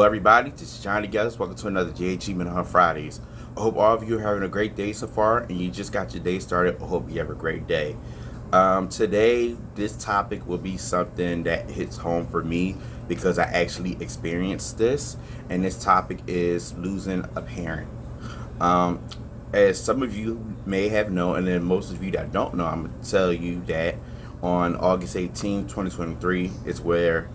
everybody, this is Johnnie Geathers. Welcome to another JG Minute on Fridays. I hope all of you are having a great day so far and you just got your day started. I hope you have a great day. Today, this topic will be something that hits home for me because I actually experienced this, and this topic is losing a parent. Um, as some of you may have known, and then most of you that don't know, I'm going to tell you that on August 18th, 2023 is where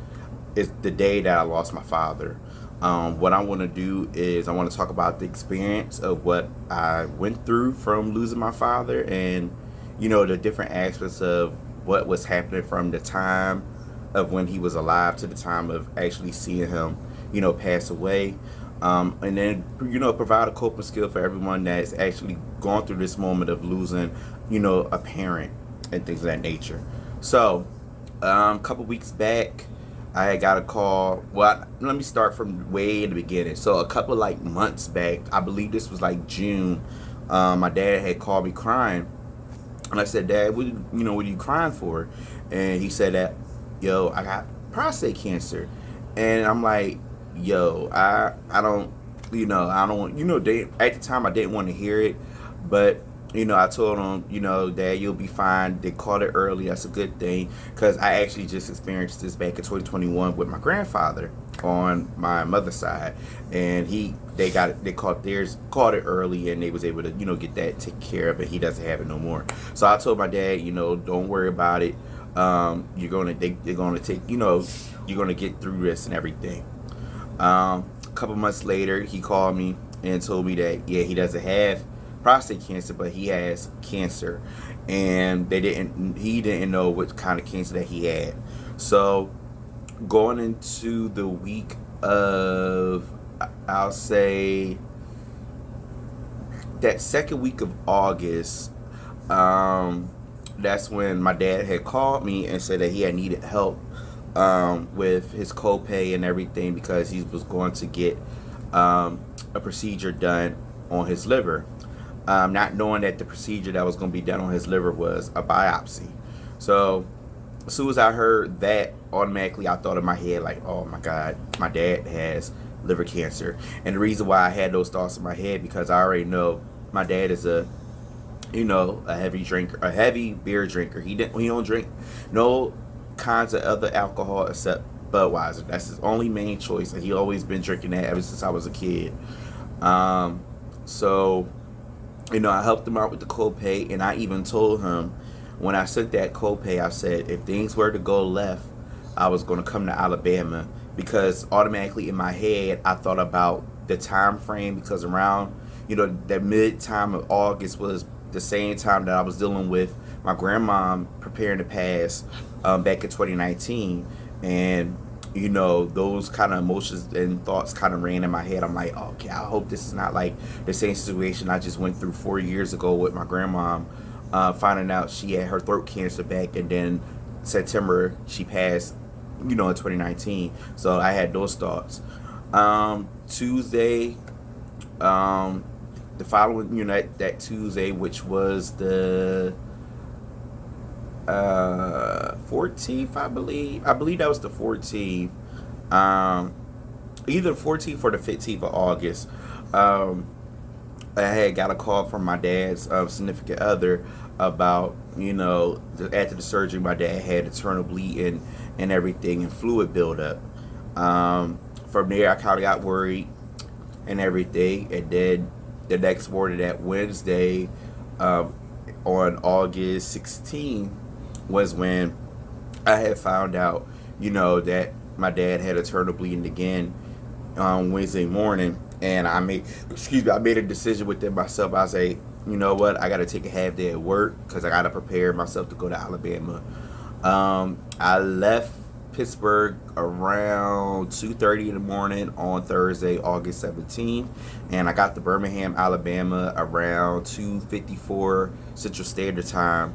it's the day that I lost my father. What I want to do is I want to talk about the experience of what I went through from losing my father, and the different aspects of what was happening from the time of when he was alive to the time of actually seeing him pass away. And then provide a coping skill for everyone that's actually gone through this moment of losing a parent and things of that nature. So a couple weeks back, I had got a call. Well, let me start from way in the beginning. So a couple months back, I believe this was June. My dad had called me crying, and I said, "Dad, what are you crying for?" And he said that, "Yo, I got prostate cancer." And I'm like, "Yo, I don't, I don't, they, at the time I didn't want to hear it, but." I told him, Dad, you'll be fine. They caught it early. That's a good thing. Because I actually just experienced this back in 2021 with my grandfather on my mother's side. And they caught it early, and they was able to, get that taken care of, and he doesn't have it no more. So I told my dad, don't worry about it. They're gonna take, you're gonna get through this and everything. A couple months later, he called me and told me that, yeah, he doesn't have prostate cancer, but he has cancer, and he didn't know what kind of cancer that he had. So going into the week of, I'll say that second week of August, that's when my dad had called me and said that he had needed help with his copay and everything, because he was going to get a procedure done on his liver. Not knowing that the procedure that was going to be done on his liver was a biopsy. So as soon as I heard that, automatically I thought in my head, oh my God, my dad has liver cancer. And the reason why I had those thoughts in my head, because I already know my dad is a heavy drinker, a heavy beer drinker. He don't drink no kinds of other alcohol except Budweiser. That's his only main choice, and he always been drinking that ever since I was a kid. So I helped him out with the copay, and I even told him when I sent that copay, I said if things were to go left, I was going to come to Alabama, because automatically in my head I thought about the time frame, because around that mid time of August was the same time that I was dealing with my grandma preparing to pass back in 2019, and those kind of emotions and thoughts kind of ran in my head. I'm like, okay, I hope this is not like the same situation I just went through 4 years ago with my grandma, finding out she had her throat cancer back, and then September she passed, in 2019. So I had those thoughts. Tuesday, the following, that Tuesday, which was the 14th, I believe that was the 14th, either the 14th or the 15th of August. I had got a call from my dad's significant other about, after the surgery, my dad had internal bleeding and everything, and fluid buildup. From there, I kind of got worried and everything, and then the next morning, that Wednesday, on August 16th, was when I had found out, that my dad had internal bleeding again on Wednesday morning, and I made a decision within myself. I say, you know what, I got to take a half day at work because I got to prepare myself to go to Alabama. I left Pittsburgh around 2:30 in the morning on Thursday, August 17th, and I got to Birmingham, Alabama around 2:54 Central Standard Time.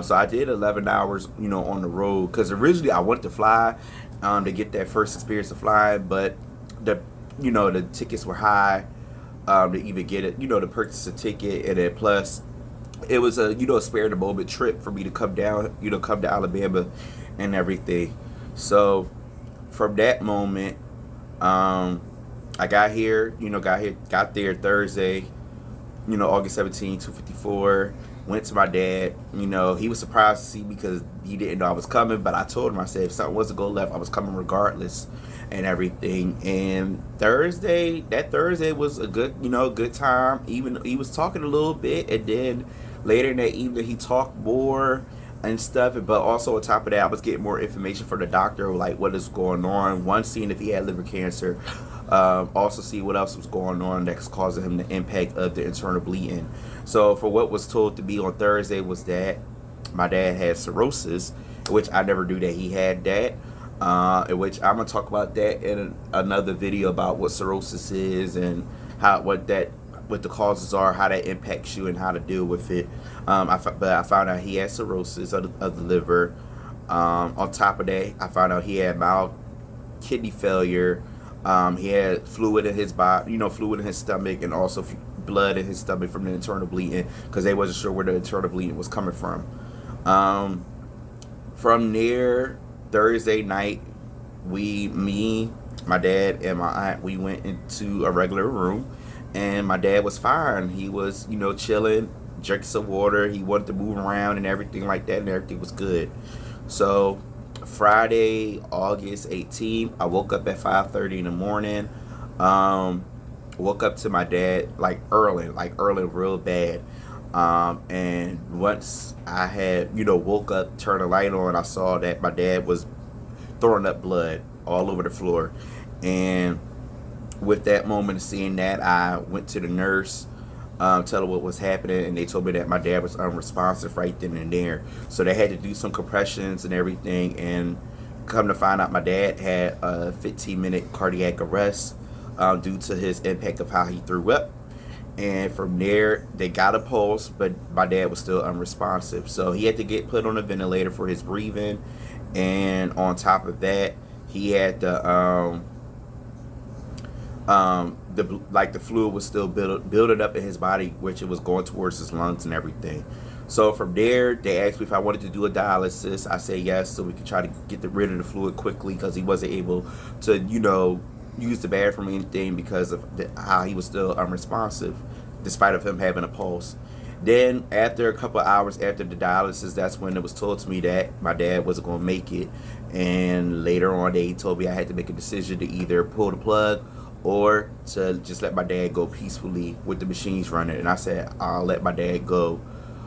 So I did 11 hours, on the road, because originally I wanted to fly to get that first experience of flying, but the tickets were high to even get it, to purchase a ticket, and then plus it was a spare the moment trip for me to come down, come to Alabama and everything. So from that moment, I got here, got there Thursday, August 17, 2:54. Went to my dad. He was surprised to see me because he didn't know I was coming. But I told him, I said, if something was to go left, I was coming regardless and everything. And that Thursday was a good time. Even he was talking a little bit. And then later in that evening, he talked more and stuff. But also on top of that, I was getting more information from the doctor, like what is going on. One, seeing if he had liver cancer. Also see what else was going on that's causing him the impact of the internal bleeding. So for what was told to be on Thursday was that my dad had cirrhosis, which I never knew that he had that. In which I'm gonna talk about that in another video about what cirrhosis is and what the causes are, how that impacts you, and how to deal with it. But I found out he had cirrhosis of the liver. On top of that, I found out he had mild kidney failure. He had fluid in his body, fluid in his stomach, and also blood in his stomach from the internal bleeding, because they wasn't sure where the internal bleeding was coming from. From there, Thursday night, me, my dad, and my aunt, we went into a regular room, and my dad was fine. He was, chilling, drinking some water. He wanted to move around and everything like that, and everything was good. So Friday, August 18th, I woke up at 5:30 in the morning. Woke up to my dad early real bad. And once I had, woke up, turned the light on, I saw that my dad was throwing up blood all over the floor. And with that moment of seeing that, I went to the nurse, tell her what was happening, and they told me that my dad was unresponsive right then and there. So they had to do some compressions and everything, and come to find out my dad had a 15-minute cardiac arrest due to his impact of how he threw up. And from there, they got a pulse, but my dad was still unresponsive. So he had to get put on a ventilator for his breathing. And on top of that, he had the fluid was still building up in his body, which it was going towards his lungs and everything. So from there, they asked me if I wanted to do a dialysis. I said yes, so we could try to get rid of the fluid quickly, because he wasn't able to, use the bathroom or anything because of how he was still unresponsive, despite of him having a pulse. Then after a couple of hours after the dialysis, that's when it was told to me that my dad wasn't going to make it. And later on, they told me I had to make a decision to either pull the plug or to just let my dad go peacefully with the machines running. And I said, I'll let my dad go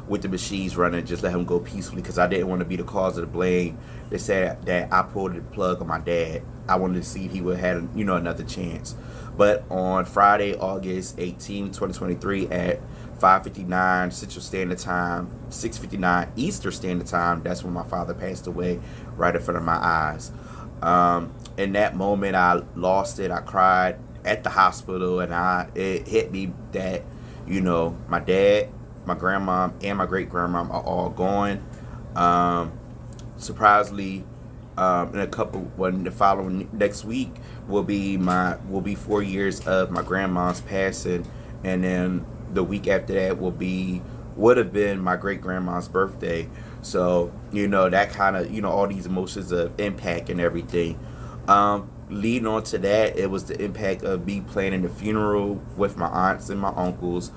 with the machines running, just let him go peacefully, because I didn't want to be the cause of the blame. They said that I pulled the plug on my dad. I wanted to see if he would have had, another chance. But on Friday, August 18, 2023 at 5:59 Central Standard Time, 6:59 Eastern Standard Time, that's when my father passed away right in front of my eyes. In that moment, I lost it. I cried at the hospital, and it hit me that, my dad, my grandma, and my great grandma are all gone. Surprisingly, the following next week will be 4 years of my grandma's passing, and then the week after that would have been my great grandma's birthday. So that kind of all these emotions of impact and everything. Leading on to that, it was the impact of me planning the funeral with my aunts and my uncles,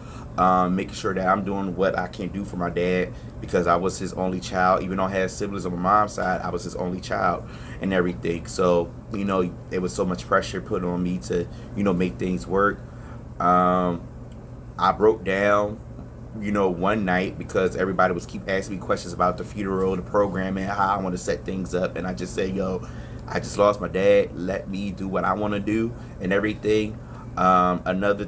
making sure that I'm doing what I can do for my dad, because I was his only child. Even though I had siblings on my mom's side, I was his only child and everything. So it was so much pressure put on me to make things work. I broke down one night because everybody was keep asking me questions about the funeral, the program, and how I want to set things up. And I just said, I just lost my dad. Let me do what I want to do and everything. Another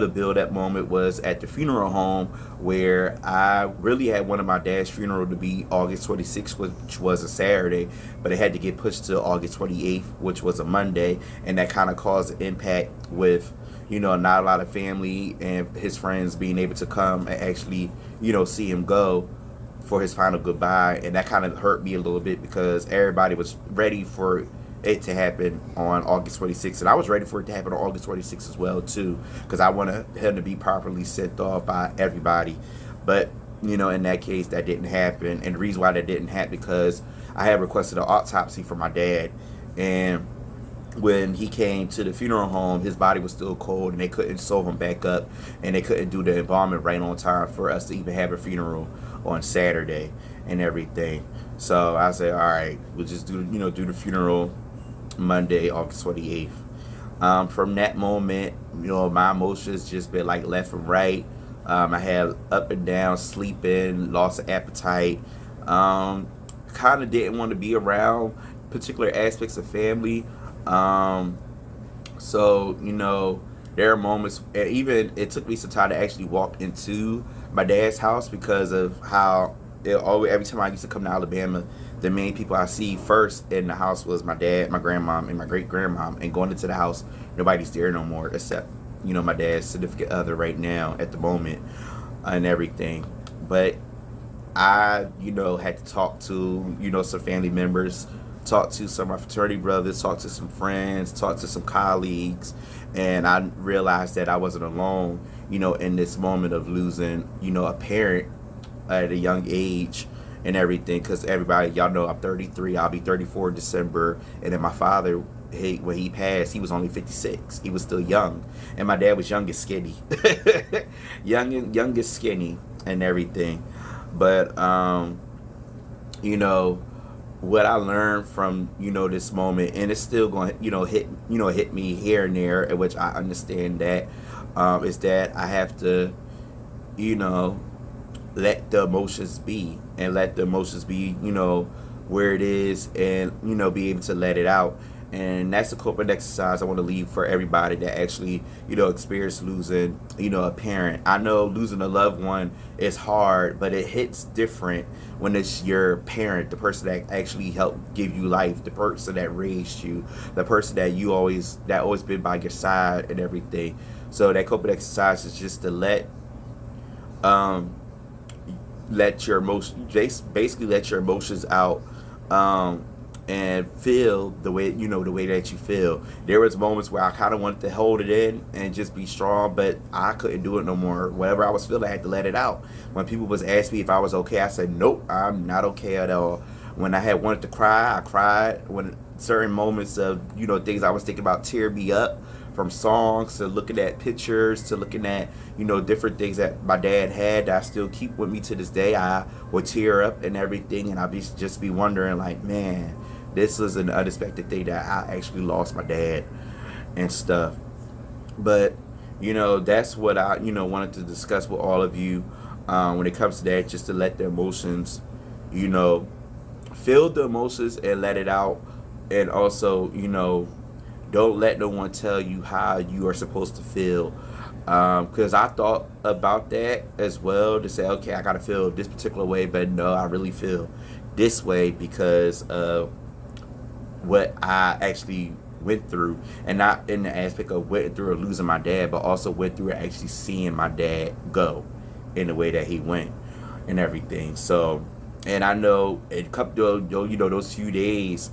build-up moment was at the funeral home, where I really had one of my dad's funeral to be August 26th, which was a Saturday, but it had to get pushed to August 28th, which was a Monday, and that kind of caused an impact with not a lot of family and his friends being able to come and actually see him go for his final goodbye. And that kind of hurt me a little bit, because everybody was ready for it to happen on August 26th, and I was ready for it to happen on August 26th as well too, because I wanted him to be properly sent off by everybody. But in that case, that didn't happen. And the reason why that didn't happen, because I had requested an autopsy for my dad, and when he came to the funeral home, his body was still cold and they couldn't sew him back up, and they couldn't do the embalming right on time for us to even have a funeral on Saturday and everything. So I said, all right, we'll just do the funeral Monday, August 28th. From that moment, my emotions just been like left and right. I had up and down, sleeping, loss of appetite. Kind of didn't want to be around particular aspects of family. Um, so, there are moments, and even it took me some time to actually walk into my dad's house because of how every time I used to come to Alabama, the main people I see first in the house was my dad, my grandmom, and my great grandmom. And going into the house, nobody's there no more except my dad's significant other right now at the moment and everything. But I had to talk to some family members, talk to some of my fraternity brothers, talk to some friends, talk to some colleagues, and I realized that I wasn't alone, in this moment of losing, a parent at a young age and everything. Because everybody, y'all know I'm 33, I'll be 34 in December, and then my father, when he passed, he was only 56. He was still young, and my dad was young and skinny, young and skinny and everything. But what I learned from this moment, and it's still going to hit me here and there, in which I understand that, is that I have to let the emotions be, and let the emotions be where it is, and be able to let it out. And that's the coping exercise I want to leave for everybody that actually experience losing a parent. I know losing a loved one is hard, but it hits different when it's your parent, the person that actually helped give you life, the person that raised you, the person that always been by your side and everything. So that coping exercise is just to um let your emotions, basically let your emotions out, and feel the way that you feel. There was moments where I kind of wanted to hold it in and just be strong, but I couldn't do it no more. Whatever I was feeling, I had to let it out. When people was asking me if I was okay, I said nope, I'm not okay at all. When I had wanted to cry, I cried. When certain moments of things I was thinking about tear me up, from songs to looking at pictures to looking at different things that my dad had that I still keep with me to this day, I would tear up and everything, and I'd just be wondering, like, man, this was an unexpected thing that I actually lost my dad and stuff. But that's what I wanted to discuss with all of you, when it comes to that, just to let the emotions, feel the emotions and let it out. And also don't let no one tell you how you are supposed to feel, because I thought about that as well, to say, okay, I gotta feel this particular way, but no, I really feel this way because of what I actually went through. And not in the aspect of went through or losing my dad, but also went through actually seeing my dad go in the way that he went and everything. So, and I know it come to those few days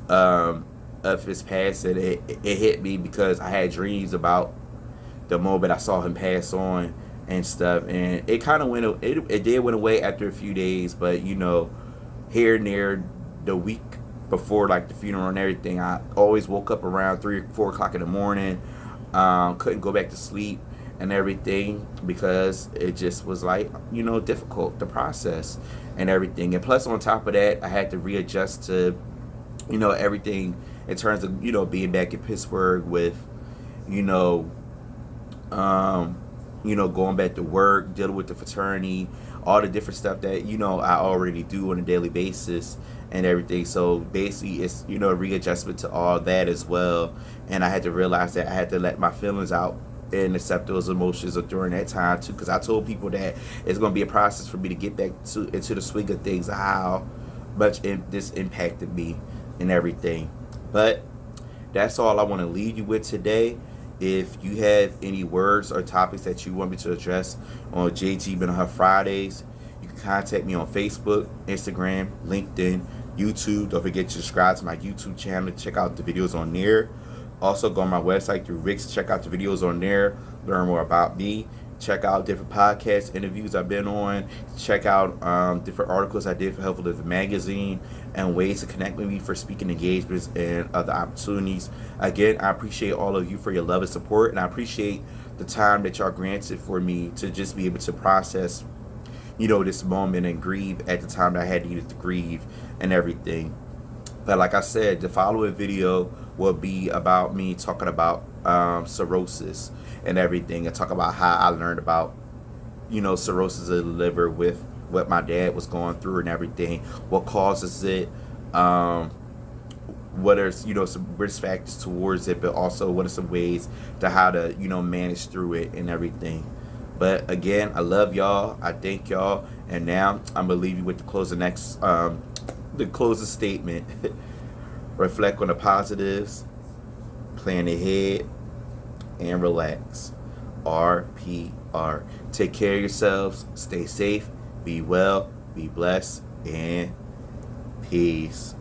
of his passing, it hit me because I had dreams about the moment I saw him pass on and stuff, and it kind of it did went away after a few days. But here and there, the week before, like the funeral and everything, I always woke up around 3 or 4 o'clock in the morning. Couldn't go back to sleep and everything because it just was like difficult to process and everything. And plus, on top of that, I had to readjust to everything in terms of being back in Pittsburgh with going back to work, dealing with the fraternity, all the different stuff that I already do on a daily basis and everything. So basically, it's a readjustment to all that as well. And I had to realize that I had to let my feelings out and accept those emotions during that time too, because I told people that it's going to be a process for me to get back into the swing of things, how much this impacted me and everything. But that's all I want to leave you with today. If you have any words or topics that you want me to address on JG Mental Health Fridays, you can contact me on Facebook, Instagram, LinkedIn, YouTube. Don't forget to subscribe to my YouTube channel and check out the videos on there. Also, go on my website through Rick's, check out the videos on there, learn more about me, Check out different podcast interviews I've been on. Check out different articles I did for Helpful Living Magazine and ways to connect with me for speaking engagements and other opportunities. Again, I appreciate all of you for your love and support, and I appreciate the time that y'all granted for me to just be able to process, this moment and grieve at the time that I had needed to grieve and everything. But like I said, the following video will be about me talking about cirrhosis and everything, and talk about how I learned about, cirrhosis of the liver with what my dad was going through and everything, what causes it, what are, some risk factors towards it, but also what are some ways to how to, manage through it and everything. But again, I love y'all. I thank y'all. And now I'm going to leave you with the closing statement. Reflect on the positives, plan ahead, and relax. RPR. Take care of yourselves. Stay safe. Be well. Be blessed. And peace.